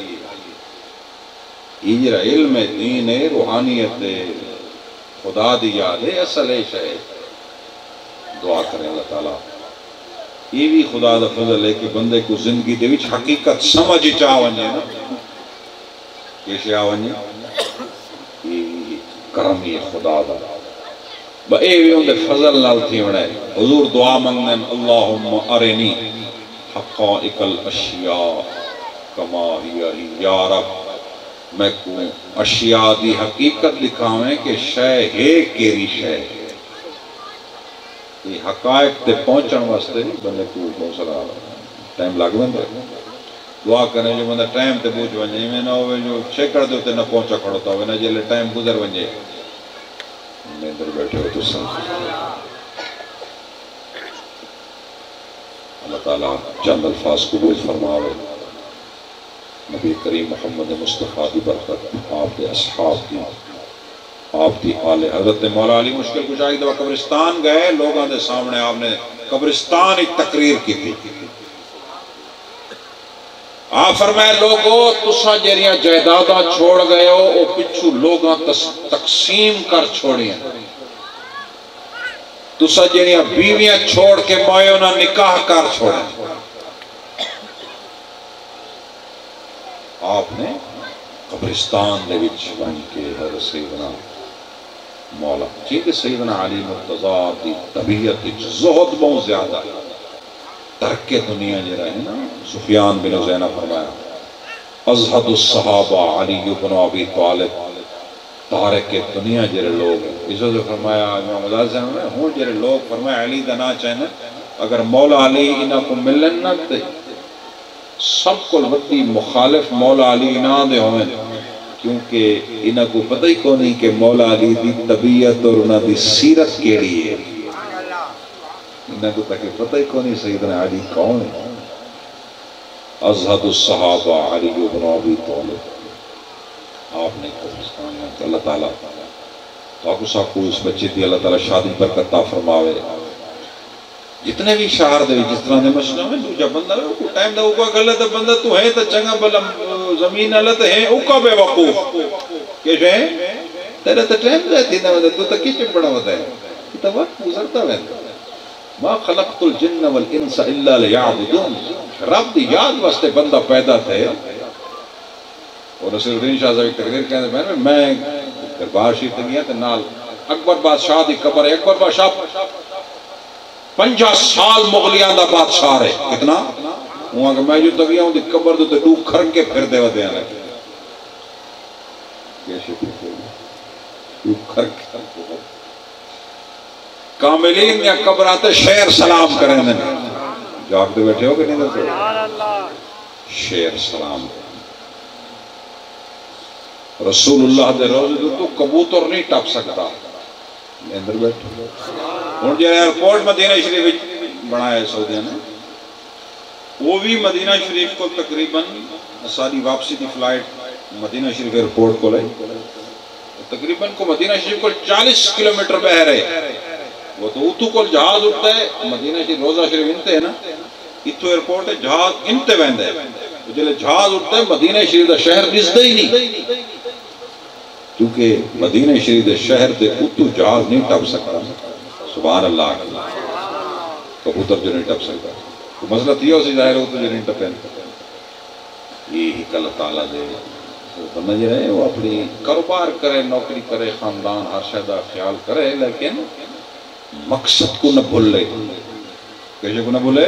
یہ جرہ علم دین روحانیت خدا دی یاد ہے اصل ہے دعا کریں اللہ تعالیٰ یہ بھی خدا دا فضل ہے کہ بندے کو زندگی دے وچ حقیقت سمجھ چاہوانیے نا کیسے آوانیے یہ کرمی خدا دا با اے بھی ان دے فضل نال تھی وڑے حضور دعا منگنے اللہم ارنی حقائق الاشیاء کما ہی یا رب میں کو اشیاء دی حقیقت لکھاویں کہ شے ہے کیری شے یہ حقائق تے پہنچن واسطے بندے کو بہت سارا ٹائم لگ ویندا دعا کریں جو بندہ ٹائم تے پہنچ ونجے میں نہ ہوئے جو چھکڑ دے تے نہ پہنچا کھڑوتا ہوئے نہ جلے ٹائم گزر ونجے میں اندر بیٹھے ہو تو سن اللہ تعالیٰ چند الفاظ قبول فرماوے نبی کریم محمد مصطفیٰ دی برکت آپ کے اصحاب کی آپ کی آل حضرت مولا علی مشکل کشا ایک دفعہ قبرستان گئے لوگوں دے سامنے آپ نے قبرستان ایک تقریر کی تھی آپ فرمائے لوگوں تسا جیریاں جائیداداں چھوڑ گئے ہو او پچھو لوگاں تقسیم کر چھوڑی ہیں تسا جیریاں بیویاں چھوڑ کے مائے انہاں نکاح کر چھوڑیں آپ نے قبرستان دے وچ بن کے حضرت سیدنا مولا چیئے سیدنا علی مرتضیٰ دی طبیعت زہد بہت زیادہ ترک دنیا جی رہے نا سفیان بن عزینہ فرمایا ازہد الصحابہ علی بن ابی طالب تارک دنیا جرے لوگ اس وقت فرمایا امام مدار سے ہوں جرے لوگ فرمایا علی دنا چاہنے اگر مولا علی انہاں کو ملن نہ تے سب کو وقتی مخالف مولا علی نہ دے ہوئے کیونکہ انہاں کو پتہ ہی کو نہیں کہ مولا علی دی طبیعت اور انہاں دی سیرت کیڑی ہے انہاں کو تک پتہ ہی کو نہیں سیدنا علی کون ہے ازہد الصحابہ علی بن ابی طالب آپ نے قبرستان میں کہ اللہ تعالیٰ تو آپ کو اس بچے دی اللہ تعالیٰ شادی برکت عطا فرماوے جتنے بھی شہر دے جس طرح دے مسئلہ میں دوجا بندہ ہے کو ٹائم دا اوکا غلط بندہ تو ہے تو چنگا بلا زمین غلط ہے اوکا بے وقوف کیش ہے تیرے تو ٹائم رہتی نہ تو تو کیچے بڑا ہوتا ہے تو وقت گزرتا ہے ما خلقت الجن والانس الا لیعبدون رب دی یاد واسطے بندہ پیدا تھے اور رسول الدین شاہ صاحب تقریر کہتے ہیں میں دربار شریف تے گیا تے نال اکبر بادشاہ دی قبر ہے اکبر بادشاہ 50 سال مغلیاں دا بادشاہ ہے کتنا وہاں کہ میں جو تگیا ہوں دی قبر دو تے ڈوب کھرن کے پھر دے ودے آنے کیسے ڈوب کھر کے کاملین یا قبر آتے شیر سلام کریں دیں جاگ دے بیٹھے ہو کہ نہیں دے شیر سلام کریں رسول اللہ دے روزے تو کبوتر نہیں ٹپ سکتا اندر بیٹھو اور جو ایئرپورٹ مدینہ شریف بنایا ہے سعودیہ نے وہ بھی مدینہ شریف کو تقریباً ساری واپسی کی فلائٹ مدینہ شریف ایئرپورٹ کو لئی تقریباً کو مدینہ شریف کو 40 کلومیٹر بہ رہے وہ تو اتو کو جہاز اٹھتا ہے مدینہ شریف روزہ شریف انتے ہے نا اتو ایئرپورٹ ہے جہاز انتے بہندے ہے جلے جہاز اٹھتا ہے مدینہ شریف دا شہر دستا ہی نہیں کیونکہ مدینہ شریف دے شہر دے اتو جہاز نہیں ٹپ سکتا سبحان اللہ کبوتر جو نہیں ٹپ سکتا تو مسئلہ تھی اسی ظاہر ہوتا جو نہیں ٹپیں یہی کہ اللہ تعالیٰ دے بندہ جو رہے وہ اپنی کاروبار کرے نوکری کرے خاندان ہر شہدہ خیال کرے لیکن مقصد کو نہ بھول لے کیسے کو نہ بھولے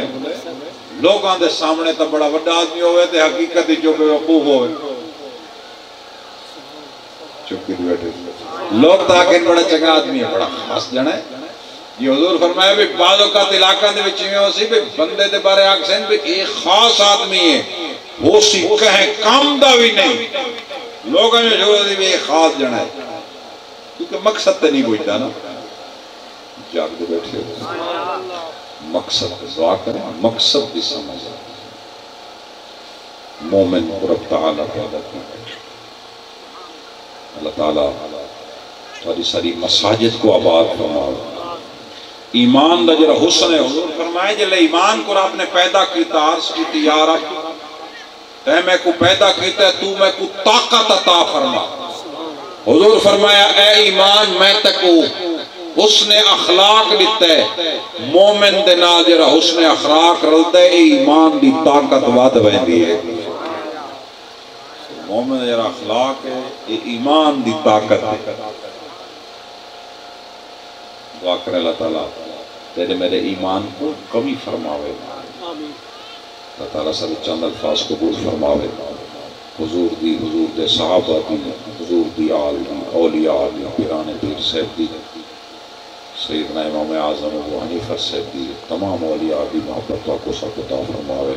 لوگاں دے سامنے تا بڑا وڈا آدمی ہوئے تے حقیقت جو بے وقوف ہوئے چکی دے بیٹھے لوگ تاکہ بڑا چنگا آدمی ہے بڑا خاص جانا ہے یہ حضور فرمایا بھی بعض اوقات علاقہ دے وچ میں ہو سی بھی بندے دے بارے آکسین بھی ایک خاص آدمی ہے وہ سی کہیں کام دا بھی نہیں لوگوں نے جو دی بھی ایک خاص جانا ہے کیونکہ مقصد تے نہیں پہنچتا نا جاگ دے بیٹھے مقصد دعا کریں مقصد بھی سمجھ مومن رب تعالیٰ پیدا کریں اللہ تعالیٰ تھوڑی ساری مساجد کو آباد فرماؤ ایمان دا جرا حسن ہے حضور فرمائے جلے ایمان کو آپ نے پیدا کیتا عرض کیتی یا رب تے میں کو پیدا کیتا ہے تو میں کو طاقت عطا فرما حضور فرمایا اے ایمان میں تکو حسن اخلاق لیتا ہے مومن دے نال جرا حسن اخلاق رلتا ہے ایمان دی طاقت واد بہندی ہے مومن جرا اخلاق ہے یہ ایمان دی طاقت ہے دعا کرے اللہ تعالیٰ تیرے میرے ایمان کو کمی فرماوے اللہ تعالیٰ سب چند الفاظ قبول فرماوے، حضور دی، حضور دے صحابہ دی، حضور دی آل دی، اولیاء دی، پیران پیر صاحب دی، سیدنا امام اعظم ابو حنیفہ صاحب دی، تمام اولیاء دی محبت کو سب عطا فرماوے۔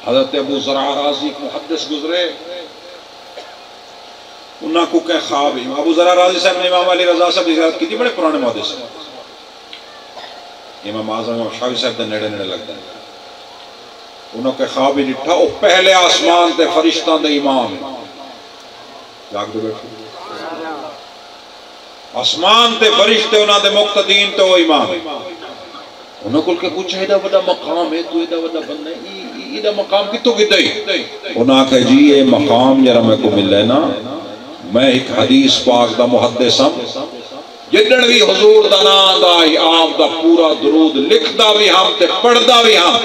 حضرت ابو زرع رازی محدث گزرے، انہاں کو کہ خواب، ابو زرع رازی صاحب نے امام علی رضا صاحب کی زیارت کی تھی، بڑے پرانے محدث ہیں، امام اعظم امام شافعی صاحب دے نیڑے نیڑے لگتا ہے۔ انہوں کے خواب ہی ڈٹھا، وہ پہلے آسمان تے فرشتاں دے امام ہیں، جاگ دے بیٹھو، آسمان تے فرشتے انہاں دے مقتدین تے وہ امام ہیں۔ انہوں کل کے پوچھا ایدہ بڑا مقام ہے، تو ایدہ بڑا بندہ ہے، ایدہ مقام کتوں کتے ہی؟ انہوں کہا جی یہ مقام جرہ میں کو مل لینا، میں ایک حدیث پاک دا محدث ہم، جدن بھی حضور دا نام دا آپ دا پورا درود لکھ دا بھی ہم تے پڑھ دا بھی ہم،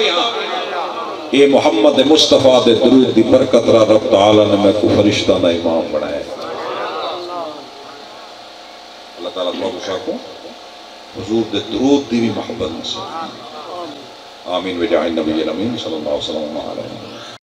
یہ محمد مصطفیٰ دے درود دی برکت را رب تعالیٰ نے میں کو فرشتہ دا امام بنایا۔ اللہ تعالیٰ تو کو حضور دے درود دی بھی محبت نصیب۔ آمین وجاہ النبی الامین صلی اللہ علیہ وسلم۔